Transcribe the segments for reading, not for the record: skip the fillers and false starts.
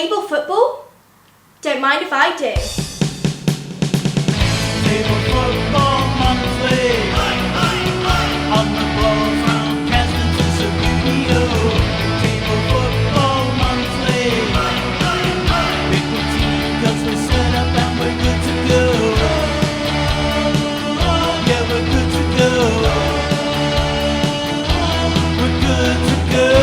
table football? Don't mind if I do. Table football monthly. On the ball from Caston to Subbuteo. Table football monthly. Pick the team 'cause we're set up and we're good to go. Yeah, we're good to go. We're good to go.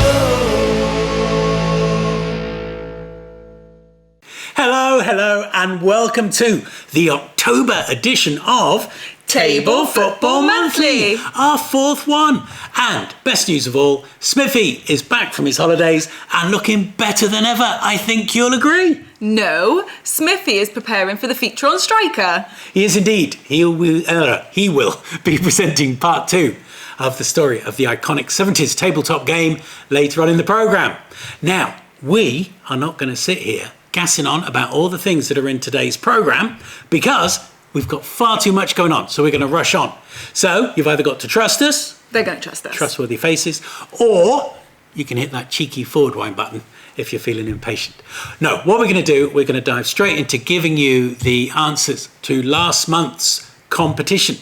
Hello, and welcome to the October edition of Table Football Monthly, our fourth one. And best news of all, Smithy is back from his holidays and looking better than ever. I think you'll agree. No, Smithy is preparing for the feature on Striker. He is indeed. He will be presenting part 2 of the story of the iconic 70s tabletop game later on in the programme. Now, we are not going to sit here gassing on about all the things that are in today's programme because we've got far too much going on, so we're going to rush on. So you've either got to trust us, They're going to trust us. trustworthy faces, or you can hit that cheeky forward wind button if you're feeling impatient. No, what we're going to do, we're going to dive straight into giving you the answers to last month's competition.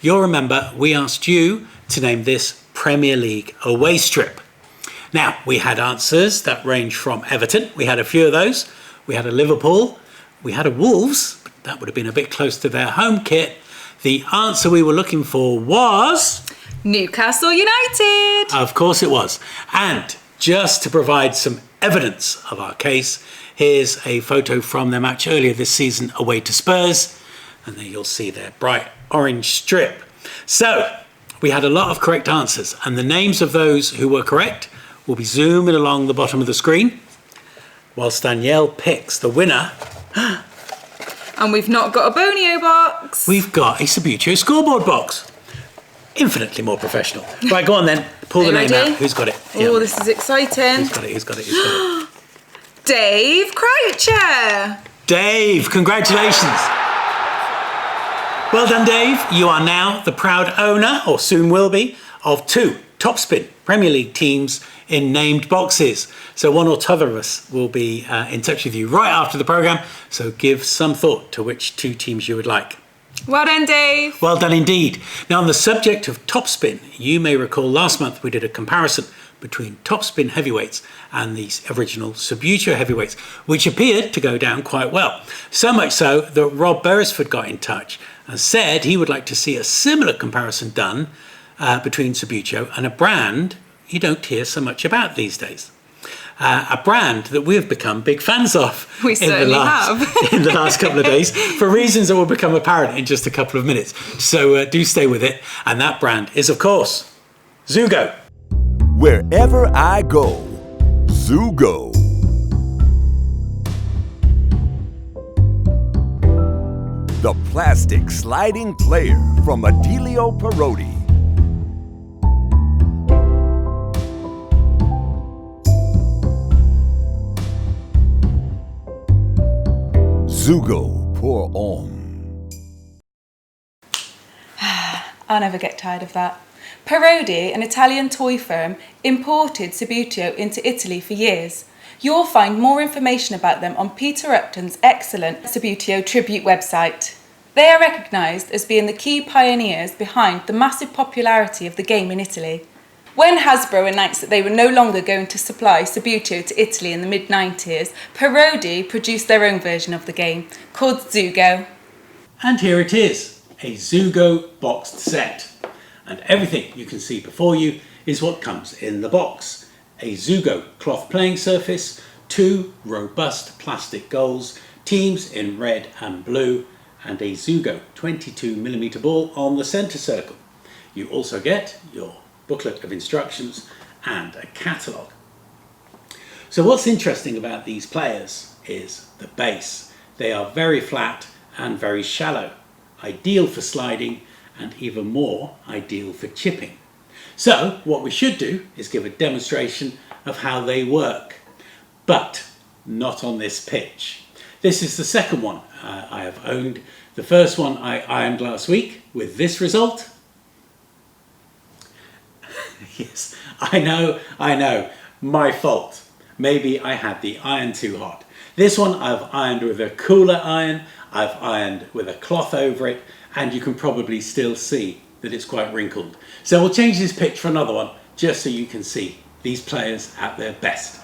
You'll remember we asked you to name this Premier League away strip. Now, we had answers that range from Everton. We had a few of those. We had a Liverpool. We had a Wolves. But that would have been a bit close to their home kit. The answer we were looking for was... Newcastle United. Of course it was. And just to provide some evidence of our case, here's a photo from their match earlier this season away to Spurs. And there you'll see their bright orange strip. So, we had a lot of correct answers. And the names of those who were correct will be zooming along the bottom of the screen whilst Danielle picks the winner. And we've not got a Bonio box. We've got a Subbuteo scoreboard box. Infinitely more professional. Right, go on then. Pull the name ready? out. Who's got it? Oh, this is exciting. Who's got it? Dave Croucher. Dave, congratulations. Well done, Dave. You are now the proud owner, or soon will be, of 2 Topspin Premier League teams in named boxes. So one or t'other of us will be in touch with you right after the programme. So give some thought to which 2 teams you would like. Well done, Dave. Well done indeed. Now, on the subject of Topspin, you may recall last month we did a comparison between Topspin heavyweights and the original Subbuteo heavyweights, which appeared to go down quite well. So much so that Rob Beresford got in touch and said he would like to see a similar comparison done between Subbuteo and a brand you don't hear so much about these days. A brand that we have become big fans of We certainly have. in the last couple of days for reasons that will become apparent in just a couple of minutes. So do stay with it. And that brand is, of course, Zugo. Wherever I go, Zugo. The plastic sliding player from Adelio Parodi. Zugo pour homme. I'll never get tired of that. Parodi, an Italian toy firm, imported Subbuteo into Italy for years. You'll find more information about them on Peter Upton's excellent Subbuteo tribute website. They are recognised as being the key pioneers behind the massive popularity of the game in Italy. When Hasbro announced that they were no longer going to supply Subbuteo to Italy in the mid-90s, Parodi produced their own version of the game, called Zugo. And here it is, a Zugo boxed set. And everything you can see before you is what comes in the box. A Zugo cloth playing surface, 2 robust plastic goals, teams in red and blue, and a Zugo 22mm ball on the centre circle. You also get your booklet of instructions and a catalogue. So what's interesting about these players is the base. They are very flat and very shallow, ideal for sliding and even more ideal for chipping. So what we should do is give a demonstration of how they work, but not on this pitch. This is the second one I have owned. The first one I ironed last week with this result. Yes, I know, my fault. Maybe I had the iron too hot. This one I've ironed with a cooler iron, I've ironed with a cloth over it, and you can probably still see that it's quite wrinkled. So we'll change this pitch for another one, just so you can see these players at their best.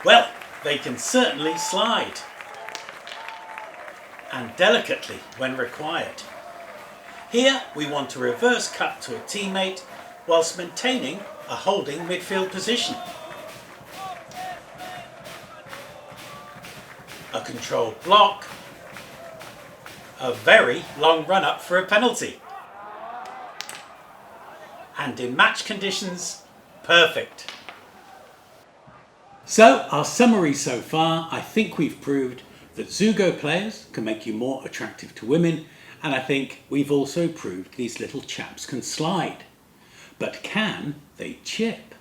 Well, they can certainly slide, and delicately when required. Here we want to reverse cut to a teammate whilst maintaining a holding midfield position. A controlled block, a very long run up for a penalty. And in match conditions, perfect. So our summary so far, I think we've proved that Zugo players can make you more attractive to women, and I think we've also proved these little chaps can slide. But can they chip?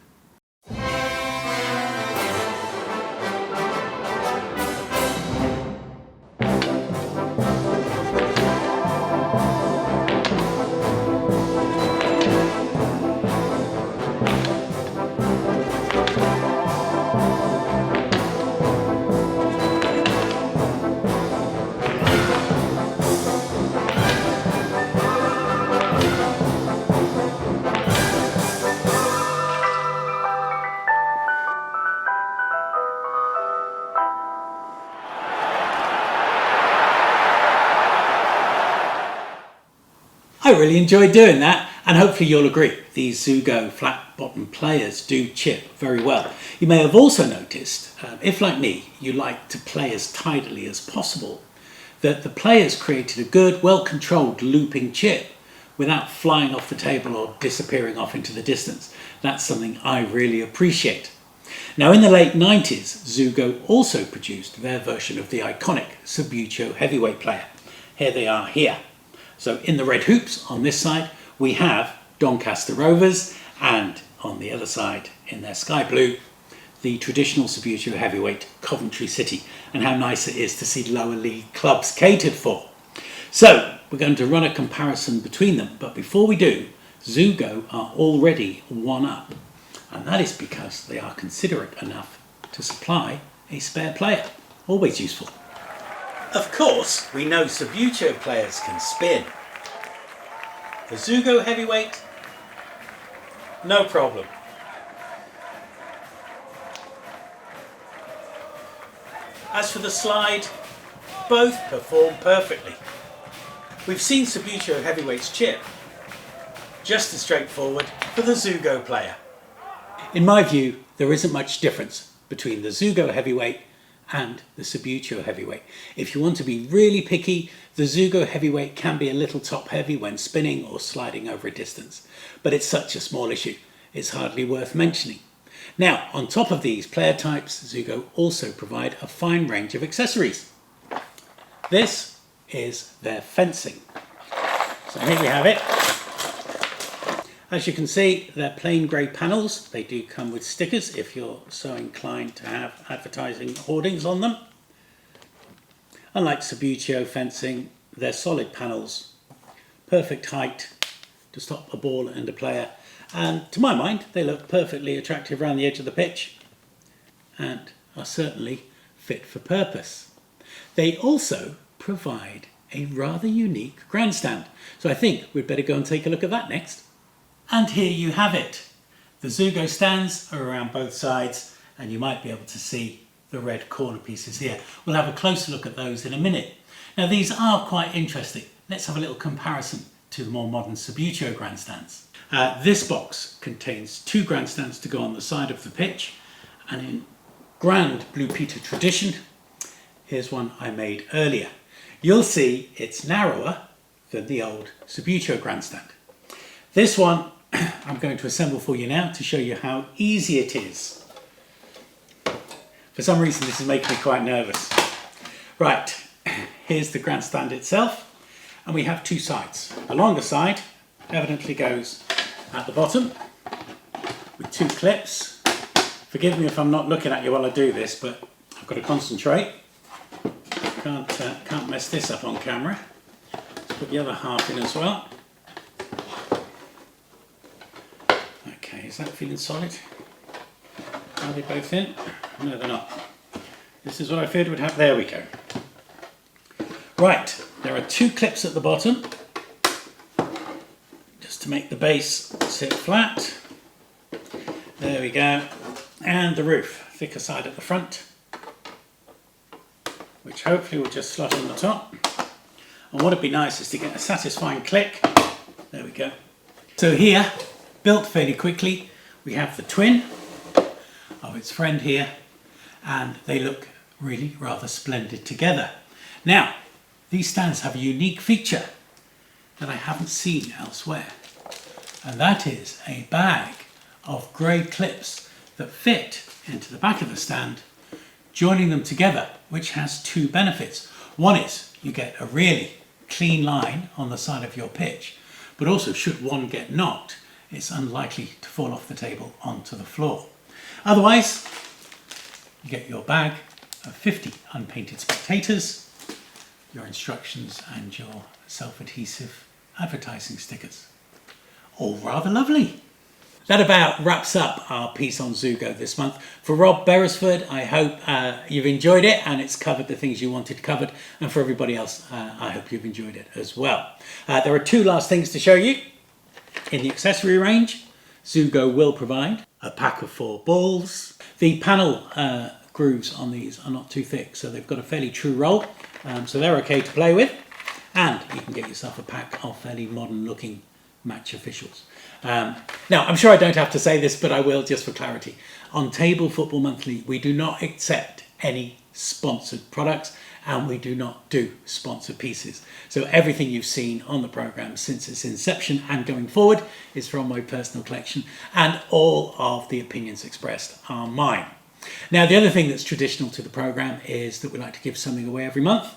I really enjoyed doing that, and hopefully you'll agree these Zugo flat bottom players do chip very well. You may have also noticed, if like me you like to play as tidily as possible, that the players created a good, well controlled looping chip without flying off the table or disappearing off into the distance. That's something I really appreciate. Now in the late 90s, Zugo also produced their version of the iconic Subbuteo heavyweight player. Here they are here. So in the red hoops on this side we have Doncaster Rovers, and on the other side in their sky blue the traditional Subbuteo heavyweight Coventry City, and how nice it is to see lower league clubs catered for. So we're going to run a comparison between them, but before we do, Zugo are already one up, and that is because they are considerate enough to supply a spare player. Always useful. Of course, we know Subbuteo players can spin. The Zugo heavyweight, no problem. As for the slide, both perform perfectly. We've seen Subbuteo heavyweights chip, just as straightforward for the Zugo player. In my view, there isn't much difference between the Zugo heavyweight and the Subbuteo heavyweight. If you want to be really picky, the Zugo heavyweight can be a little top heavy when spinning or sliding over a distance, but it's such a small issue, it's hardly worth mentioning. Now, on top of these player types, Zugo also provide a fine range of accessories. This is their fencing. So here we have it. As you can see, they're plain grey panels. They do come with stickers if you're so inclined to have advertising hoardings on them. Unlike Subbuteo fencing, they're solid panels, perfect height to stop a ball and a player, and to my mind they look perfectly attractive around the edge of the pitch and are certainly fit for purpose. They also provide a rather unique grandstand, so I think we'd better go and take a look at that next. And here you have it. The Zugo stands are around both sides, and you might be able to see the red corner pieces here. We'll have a closer look at those in a minute. Now these are quite interesting. Let's have a little comparison to the more modern Subbuteo grandstands. This box contains two grandstands to go on the side of the pitch, and in grand Blue Peter tradition, here's one I made earlier. You'll see it's narrower than the old Subbuteo grandstand. This one I'm going to assemble for you now to show you how easy it is. For some reason this is making me quite nervous. Right, here's the grandstand itself, and we have two sides. The longer side evidently goes at the bottom with two clips. Forgive me if I'm not looking at you while I do this, but I've got to concentrate. Can't mess this up on camera. Let's put the other half in as well. Okay, is that feeling solid? Are they both in? No, they're not. This is what I feared would happen. There we go. Right, there are 2 clips at the bottom, just to make the base sit flat. There we go. And the roof, thicker side at the front, which hopefully will just slot on the top. And what would be nice is to get a satisfying click. There we go. So here, built fairly quickly, we have the twin of its friend here, and they look really rather splendid together. Now, these stands have a unique feature that I haven't seen elsewhere, and that is a bag of grey clips that fit into the back of the stand, joining them together, which has 2 benefits. One is you get a really clean line on the side of your pitch, but also should one get knocked, it's unlikely to fall off the table onto the floor. Otherwise, you get your bag of 50 unpainted spectators, your instructions and your self-adhesive advertising stickers. All rather lovely. That about wraps up our piece on Zugo this month. For Rob Beresford, I hope you've enjoyed it and it's covered the things you wanted covered. And for everybody else, I hope you've enjoyed it as well. There are 2 last things to show you. In the accessory range, Zugo will provide a pack of 4 balls. The panel grooves on these are not too thick, so they've got a fairly true roll. So they're okay to play with. And you can get yourself a pack of fairly modern looking match officials. Now, I'm sure I don't have to say this, but I will just for clarity. On Table Football Monthly, we do not accept any sponsored products and we do not do sponsored pieces. So everything you've seen on the programme since its inception and going forward is from my personal collection, and all of the opinions expressed are mine. Now, the other thing that's traditional to the programme is that we like to give something away every month.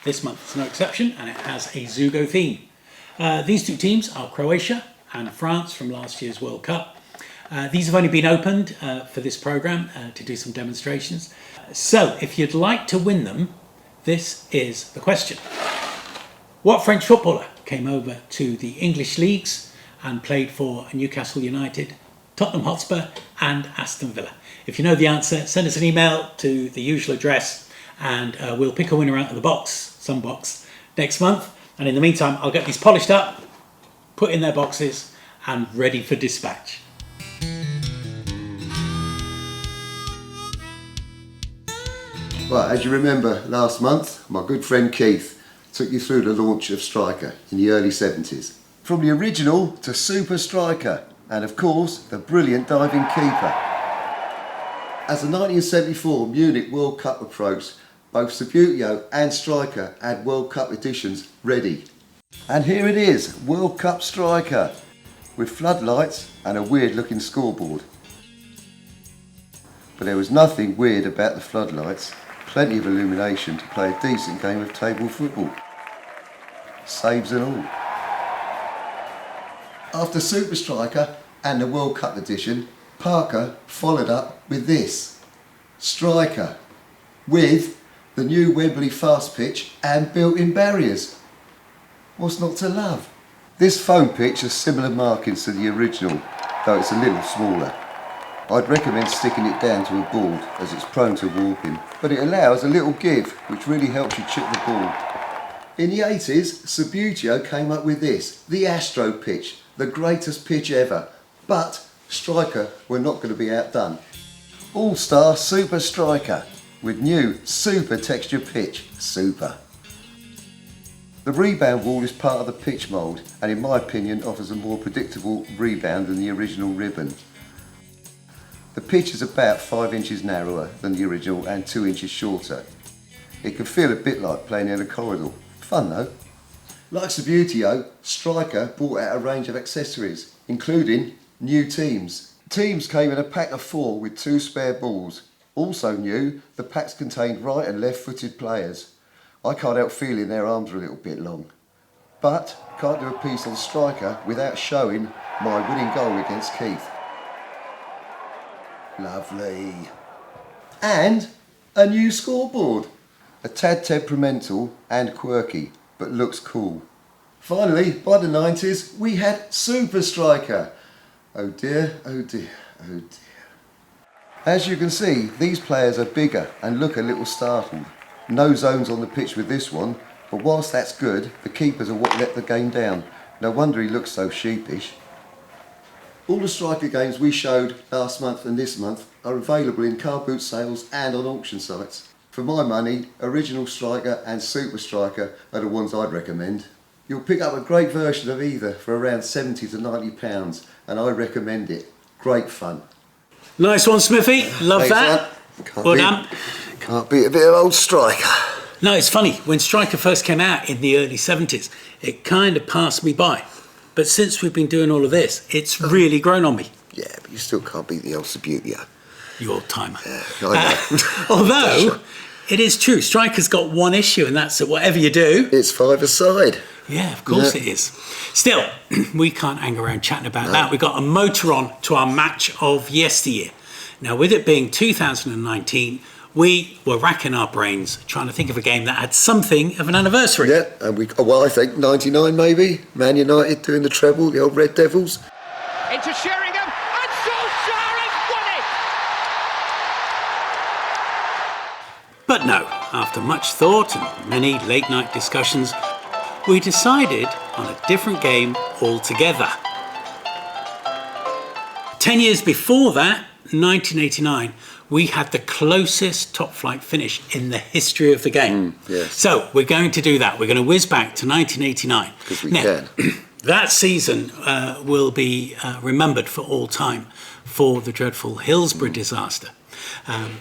This month is no exception, and it has a Zugo theme. These 2 teams are Croatia and France from last year's World Cup. These have only been opened for this programme to do some demonstrations. So if you'd like to win them, this is the question. What French footballer came over to the English leagues and played for Newcastle United, Tottenham Hotspur and Aston Villa? If you know the answer, send us an email to the usual address and we'll pick a winner out of the box, some box, next month. And in the meantime, I'll get these polished up, put in their boxes and ready for dispatch. Right, as you remember last month, my good friend Keith took you through the launch of Striker in the early 70s. From the original to Super Striker, and of course the brilliant diving keeper. As the 1974 Munich World Cup approached, both Subbuteo and Striker had World Cup editions ready. And here it is, World Cup Striker, with floodlights and a weird looking scoreboard. But there was nothing weird about the floodlights, plenty of illumination to play a decent game of table football. Saves and all. After Super Striker and the World Cup edition, Parker followed up with this, Striker, with the new Wembley fast pitch and built-in barriers. What's not to love? This foam pitch has similar markings to the original, though it's a little smaller. I'd recommend sticking it down to a board as it's prone to warping, but it allows a little give which really helps you chip the ball. In the 80s, Subbuteo came up with this, the Astro pitch, the greatest pitch ever, but Striker were not going to be outdone. All-Star Super Striker with new super texture pitch, super. The rebound wall is part of the pitch mould and in my opinion offers a more predictable rebound than the original ribbon. The pitch is about 5 inches narrower than the original and 2 inches shorter. It can feel a bit like playing in a corridor. Fun though. Like Subbuteo, Striker brought out a range of accessories, including new teams. Teams came in a pack of 4 with 2 spare balls. Also new, the packs contained right and left footed players. I can't help feeling their arms are a little bit long. But can't do a piece on Striker without showing my winning goal against Keith. Lovely. And a new scoreboard. A tad temperamental and quirky, but looks cool. Finally, by the 90s, we had Super Striker. Oh dear, oh dear, oh dear. As you can see, these players are bigger and look a little startled. No zones on the pitch with this one, but whilst that's good, the keepers are what let the game down. No wonder he looks so sheepish. All the striker games we showed last month and this month are available in car boot sales and on auction sites. For my money, Original Striker and Super Striker are the ones I'd recommend. You'll pick up a great version of either for around £70 to £90, and I recommend it. Great fun. Nice one, Smithy. Love that. Well done. Can't beat a bit of old Striker. No, it's funny. When Striker first came out in the early 70s, it kind of passed me by. But since we've been doing all of this, it's really grown on me. Yeah, but you still can't beat the old Subbuteo. You old timer. I know. Although, it is true, Striker's got one issue, and that's that whatever you do... It's five-a-side. Yeah, of course it is. Still, we can't hang around chatting about that. We've got a motor on to our match of yesteryear. Now, with it being 2019, we were racking our brains trying to think of a game that had something of an anniversary. Yeah, and I think 99 maybe. Man United doing the treble, the old Red Devils. Into Sheringham, and Solskjaer has won it! But no, after much thought and many late-night discussions, we decided on a different game altogether. 10 years before that, 1989, we had the closest top-flight finish in the history of the game. Yes. So we're going to do that. We're going to whiz back to 1989. Because we can. That season will be remembered for all time for the dreadful Hillsborough disaster.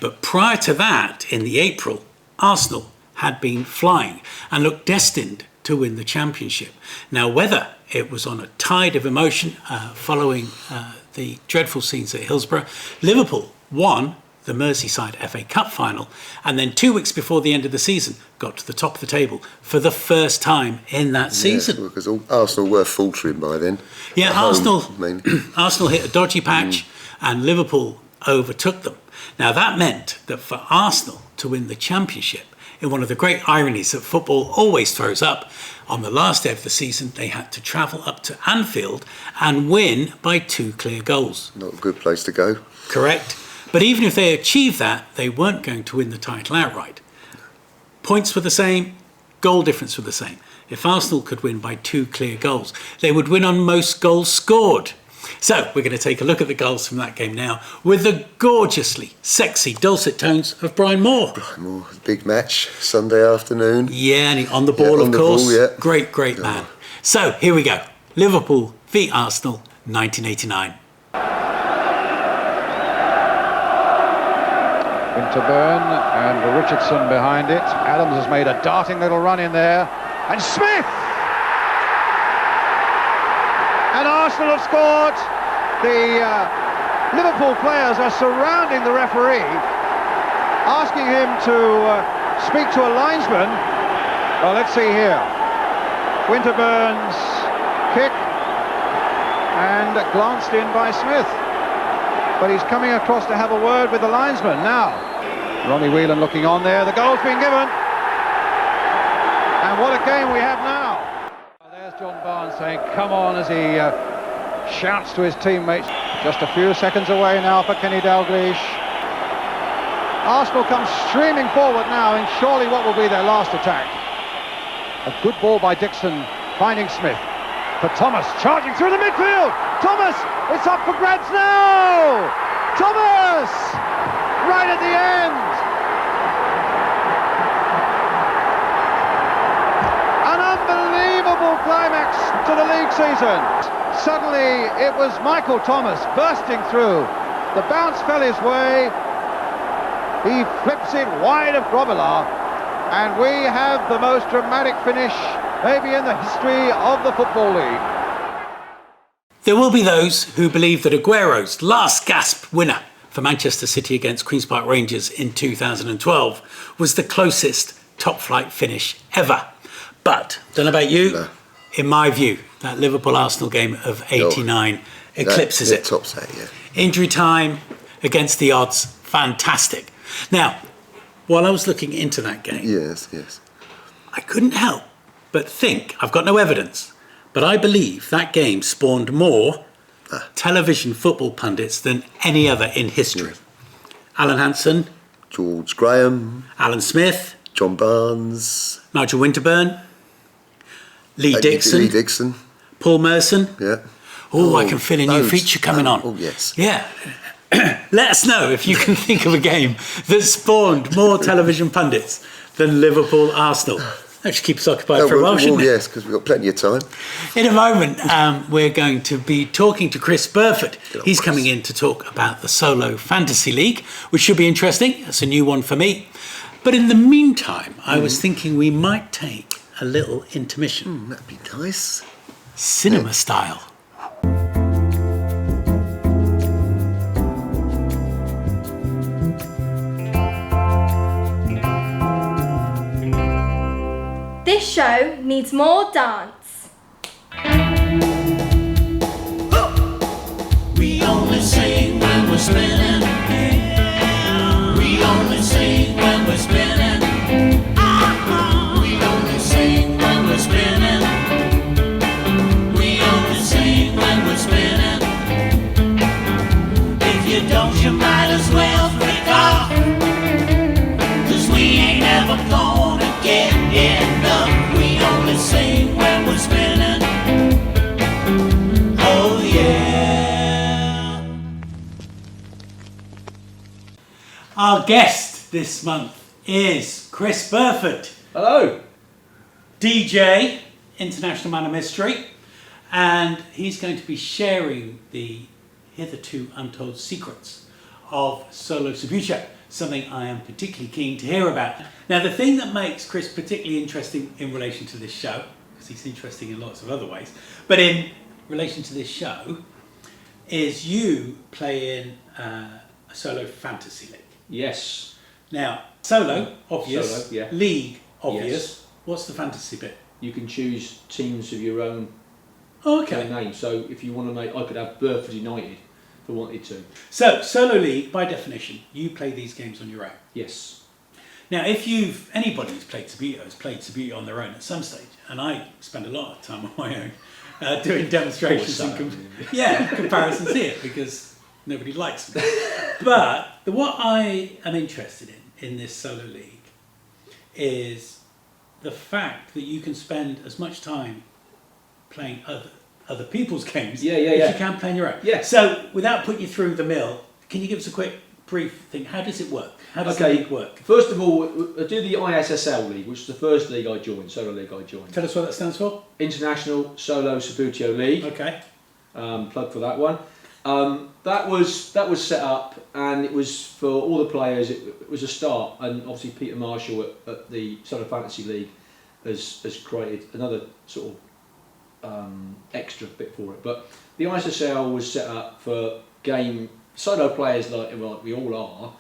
But prior to that, in the April, Arsenal had been flying and looked destined to win the championship. Now, whether it was on a tide of emotion following the dreadful scenes at Hillsborough, Liverpool won the Merseyside FA Cup final, and then 2 weeks before the end of the season got to the top of the table for the first time in that season. Yeah, because Arsenal were faltering by then. Yeah, Arsenal hit a dodgy patch and Liverpool overtook them. Now that meant that for Arsenal to win the championship, in one of the great ironies that football always throws up, on the last day of the season they had to travel up to Anfield and win by 2 clear goals. Not a good place to go. Correct. But even if they achieved that, they weren't going to win the title outright. Points were the same, goal difference were the same. If Arsenal could win by 2 clear goals, they would win on most goals scored. So we're going to take a look at the goals from that game now with the gorgeously sexy dulcet tones of Brian Moore. Brian Moore, big match, Sunday afternoon. Yeah, and on the ball, on of the course. ball, yeah. Great man. So here we go. Liverpool v Arsenal, 1989. Winterburn and Richardson behind it. Adams has made a darting little run in there. And Smith! And Arsenal have scored. The Liverpool players are surrounding the referee, asking him to speak to a linesman. Well, let's see here. Winterburn's kick and glanced in by Smith. But he's coming across to have a word with the linesman now. Ronnie Whelan looking on there. The goal's been given. And what a game we have now. There's John Barnes saying, come on, as he shouts to his teammates. Just a few seconds away now for Kenny Dalglish. Arsenal comes streaming forward now in surely what will be their last attack. A good ball by Dixon, finding Smith. For Thomas, charging through the midfield. Thomas, it's up for grabs now. Thomas, right at the end. An unbelievable climax to the league season. Suddenly, it was Michael Thomas bursting through. The bounce fell his way. He flips it wide of Grobbelaar. And we have the most dramatic finish maybe in the history of the Football League. There will be those who believe that Aguero's last gasp winner for Manchester City against Queen's Park Rangers in 2012 was the closest top-flight finish ever. But, don't know about you, in my view, that Liverpool-Arsenal game of 89 eclipses it. Tops that, yeah. Injury time, against the odds, fantastic. Now, while I was looking into that game, Yes. I couldn't help but think, I've got no evidence, but I believe that game spawned more television football pundits than any other in history. Alan Hansen, George Graham, Alan Smith, John Barnes, Nigel Winterburn, Lee Dixon, Lee Dixon, Paul Merson. yeah. Oh, I can feel a new loads. feature coming on. Oh, yes. Yeah. Let us know if you can think of a game that spawned more television pundits than Liverpool Arsenal. That should keep us occupied for a while, shouldn't it? Yes, because we've got plenty of time. In a moment, we're going to be talking to Chris Burford. He's coming in to talk about the Solo Fantasy League, which should be interesting. It's a new one for me. But in the meantime, I was thinking we might take a little intermission. That'd be nice. Cinema style. This show needs more dance. We only sing when we're spinning. We only sing when we're spinning. We only sing when we're spinning. We only sing when we're spinning. If you don't, you might as well freak off. 'Cause we ain't ever gonna get enough. We only sing when we're spinning. Oh yeah. Our guest this month is Chris Burford. Hello. DJ, International Man of Mystery, and he's going to be sharing the hitherto untold secrets of Solo Subbuteo, something I am particularly keen to hear about. Now, the thing that makes Chris particularly interesting in relation to this show, because he's interesting in lots of other ways, but in relation to this show, is you play in a Solo Fantasy League. Yes. Now, Solo, obvious. Solo, yeah. League, obvious. Yes. What's the fantasy bit? You can choose teams of your own Oh, okay. name. So if you want to make, I could have Burford United if I wanted to. So, Solo League, by definition, you play these games on your own. Yes. Now, anybody who's played Subbuteo has played Subbuteo on their own at some stage, and I spend a lot of time on my own doing demonstrations and comparisons here, because nobody likes them. But what I am interested in this Solo League is the fact that you can spend as much time playing other people's games as you can playing your own. Yeah. So, without putting you through the mill, can you give us a quick brief thing? How does it work? How does the league work? First of all, I do the ISSL League, which is the first league I joined, Solo League I joined. Tell us what that stands for. International Solo Subbuteo League. Okay. Plug for that one. That was set up, and it was for all the players. It was a start, and obviously Peter Marshall at the Solo Fantasy League has created another sort of extra bit for it. But the ISSL was set up for solo players like we all are,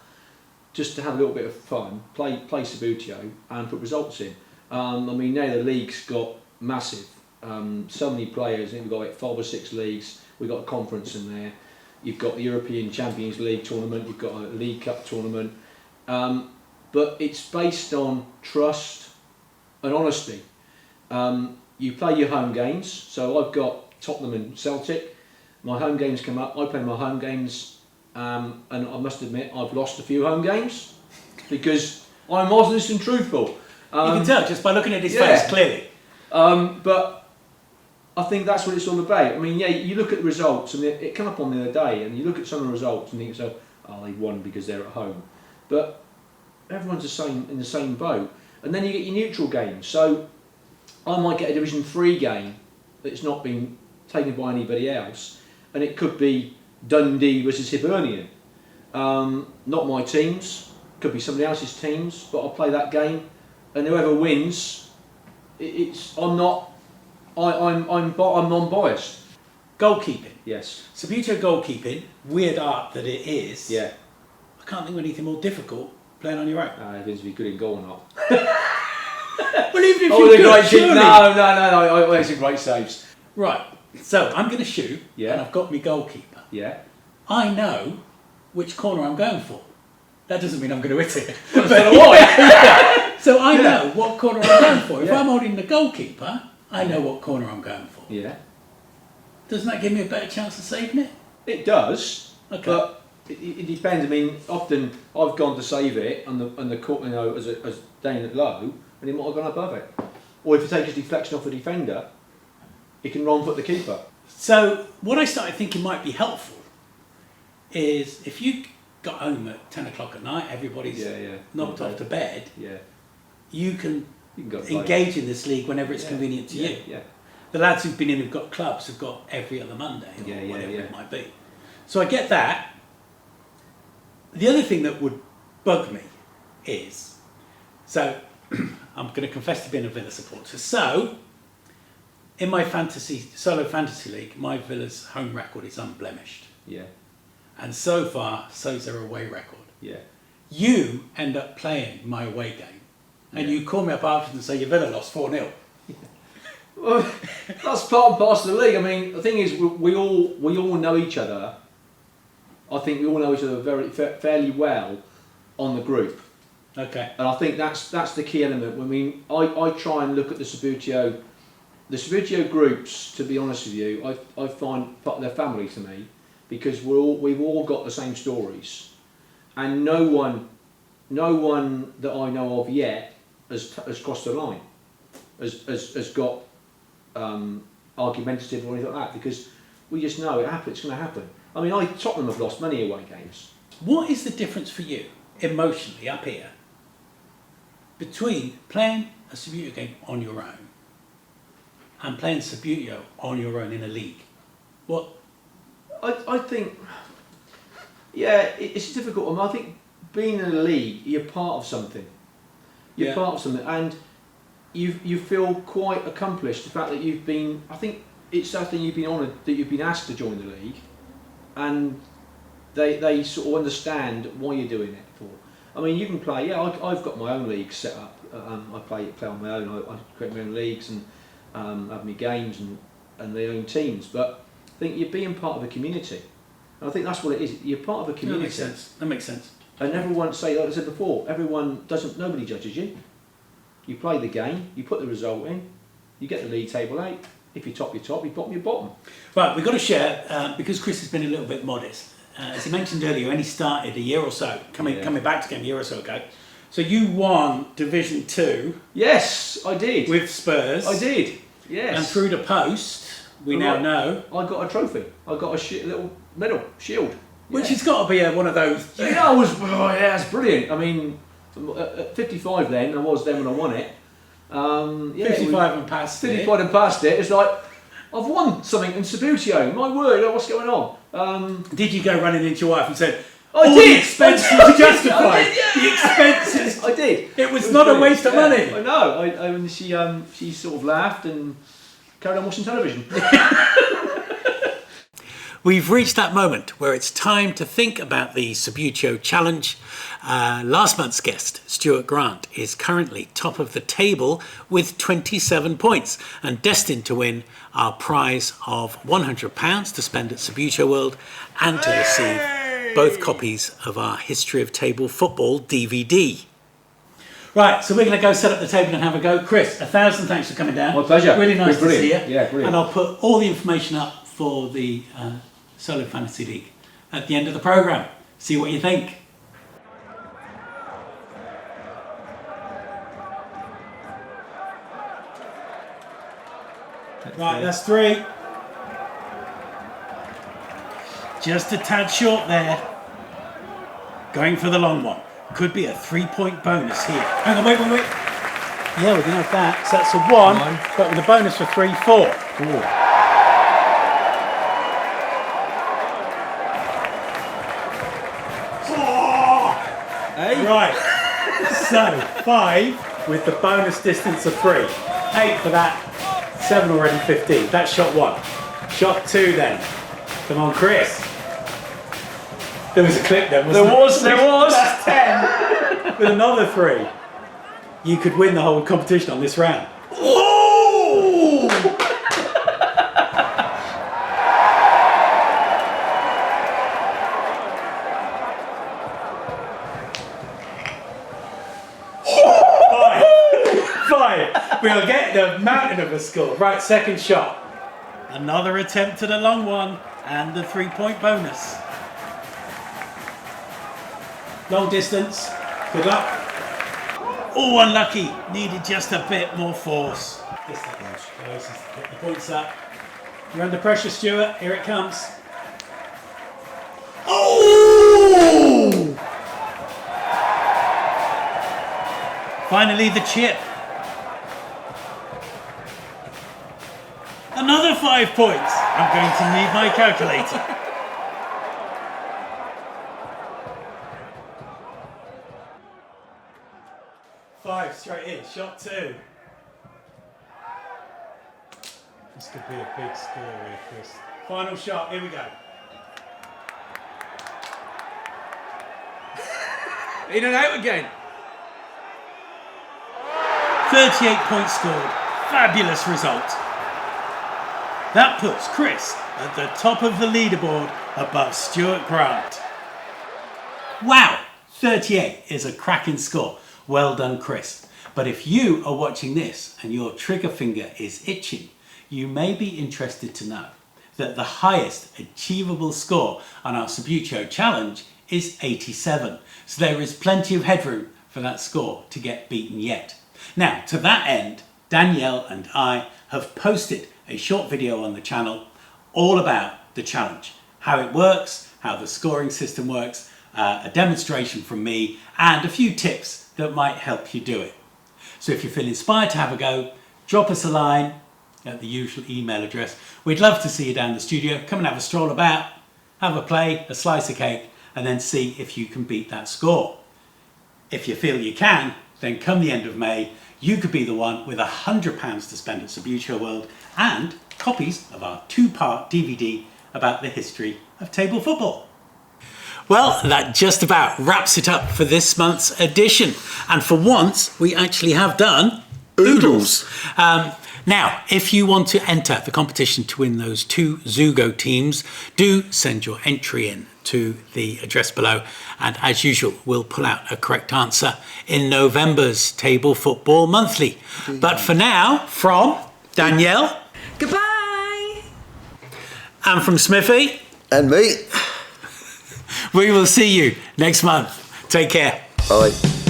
just to have a little bit of fun, play Subbuteo and put results in. I mean, now the league's got massive. So many players. I think we've got like 5 or 6 leagues. We've got a conference in there. You've got the European Champions League tournament. You've got a League Cup tournament. But it's based on trust and honesty. You play your home games. So I've got Tottenham and Celtic. My home games come up. I play my home games, and I must admit I've lost a few home games because I'm honest and truthful. You can tell just by looking at his face, clearly. But I think that's what it's all about. I mean, you look at the results, and it came up on the other day, and you look at some of the results and think, they won because they're at home. But everyone's in the same boat. And then you get your neutral games. So I might get a Division 3 game that's not been taken by anybody else, and it could be Dundee versus Hibernian. Not my teams, could be somebody else's teams, but I'll play that game, and whoever wins, I'm non-biased. Goalkeeping. Yes. Subbuteo goalkeeping, weird art that it is. Yeah. I can't think of anything more difficult playing on your own. It depends if you're good in goal or not. Well, even if you're good, surely. No, I make some great saves. Right, so I'm going to shoot, Yeah. and I've got my goalkeeper. Yeah. I know which corner I'm going for. That doesn't mean I'm going to hit it. Well, so do I. So I know what corner I'm going for. If I'm holding the goalkeeper, I know what corner I'm going for. Yeah. Doesn't that give me a better chance of saving it? It does. Okay. But it depends. I mean, often I've gone to save it and the court, as down at low, and it might have gone above it. Or if it takes a deflection off the defender, it can wrong foot the keeper. So what I started thinking might be helpful is if you got home at 10 o'clock at night, everybody's knocked off to bed, you can go engage in this league whenever it's convenient to you. Yeah. The lads who've been in who've got clubs have got every other Monday or whatever it might be. So I get that. The other thing that would bug me is, so I'm going to confess to being a Villa supporter. So in my solo fantasy league, my Villa's home record is unblemished. Yeah. And so far, so's their away record. Yeah. You end up playing my away game, and you call me up after and say your Villa lost 4-0. Well, that's part and parcel of the league. I mean, the thing is, we all know each other. I think we all know each other fairly well on the group. Okay. And I think that's the key element. I mean, I try and look at the Subbuteo groups. To be honest with you, I find part of their family to me, because we've all got the same stories, and no one that I know of yet has crossed the line, has got argumentative or anything like that, because we just know it's going to happen. I mean, Tottenham have lost many away games. What is the difference for you, emotionally, up here, between playing a Subbuteo game on your own and playing Subbuteo on your own in a league? What? I think, it's a difficult one. I think being in a league, you're part of something. You're part of something, and you feel quite accomplished. The fact that you've been, I think it's something you've been honoured that you've been asked to join the league, and they sort of understand why you're doing it for. I mean, you can play. I've got my own league set up. I play on my own. I create my own leagues and have my games and their own teams. But I think you're being part of a community, and I think that's what it is. You're part of a community. That makes sense. And everyone, like I said before, nobody judges you. You play the game, you put the result in, you get the league table out. If you top, you top. You bottom, you bottom. Right, we've got to share, because Chris has been a little bit modest. As he mentioned earlier, when he started a year or so, coming back to game a year or so ago. So you won Division 2. Yes, I did. With Spurs. I did, yes. And through the post, we now know. I got a trophy. I got a little medal, shield. Which has got to be one of those. It's brilliant. I mean, at 55 then, I was then when I won it. 55 and past 55 and past it. It's like, I've won something in Subbuteo. My word, what's going on? Did you go running into your wife and said, I did. The expenses are justified. I did, yeah. The expenses. I did. It was not a waste of money. I know. And she sort of laughed and carried on watching television. We've reached that moment where it's time to think about the Subbuteo Challenge. Last month's guest, Stuart Grant, is currently top of the table with 27 points and destined to win our prize of £100 to spend at Subbuteo World and to receive both copies of our History of Table Football DVD. Right, so we're going to go set up the table and have a go. Chris, 1,000 thanks for coming down. My pleasure. Really nice to see you. Yeah, brilliant. And I'll put all the information up for the Solo Fantasy League at the end of the programme. See what you think. Right, that's 3. Just a tad short there. Going for the long one. Could be a 3-point bonus here. Hang on, wait. Yeah, we can have that. So that's a 1, but with a bonus for 3, 4. 4. Right, so 5 with the bonus distance of 3. 8 for that, 7 already, 15. That's shot 1. Shot 2 then. Come on, Chris. There was a clip then, wasn't there? There was. That's 10. With another 3. You could win the whole competition on this round. Oh! We'll get the mountain of a score. Right, second shot. Another attempt at a long one and the 3-point bonus. Long distance. Good luck. Oh, unlucky. Needed just a bit more force. Get the points up. You're under pressure, Stuart. Here it comes. Oh! Finally, the chip. Another 5 points. I'm going to need my calculator. Five straight in. Shot 2. This could be a big score here, Chris. Final shot. Here we go. In and out again. 38 points scored. Fabulous result. That puts Chris at the top of the leaderboard above Stuart Grant. Wow, 38 is a cracking score. Well done, Chris. But if you are watching this and your trigger finger is itching, you may be interested to know that the highest achievable score on our Subbuteo challenge is 87. So there is plenty of headroom for that score to get beaten yet. Now, to that end, Danielle and I have posted a short video on the channel all about the challenge, how it works, how the scoring system works, a demonstration from me, and a few tips that might help you do it. So if you feel inspired to have a go, drop us a line at the usual email address. We'd love to see you down the studio. Come and have a stroll about, have a play, a slice of cake, and then see if you can beat that score. If you feel you can, then come the end of May, you could be the one with £100 to spend at Subbuteo World and copies of our 2-part DVD about the history of table football. Well, that just about wraps it up for this month's edition. And for once, we actually have done oodles. Now, if you want to enter the competition to win those 2 Zugo teams, do send your entry in to the address below. And as usual, we'll pull out a correct answer in November's Table Football Monthly. But for now, from Danielle. Goodbye. And from Smithy. And me. We will see you next month. Take care. Bye.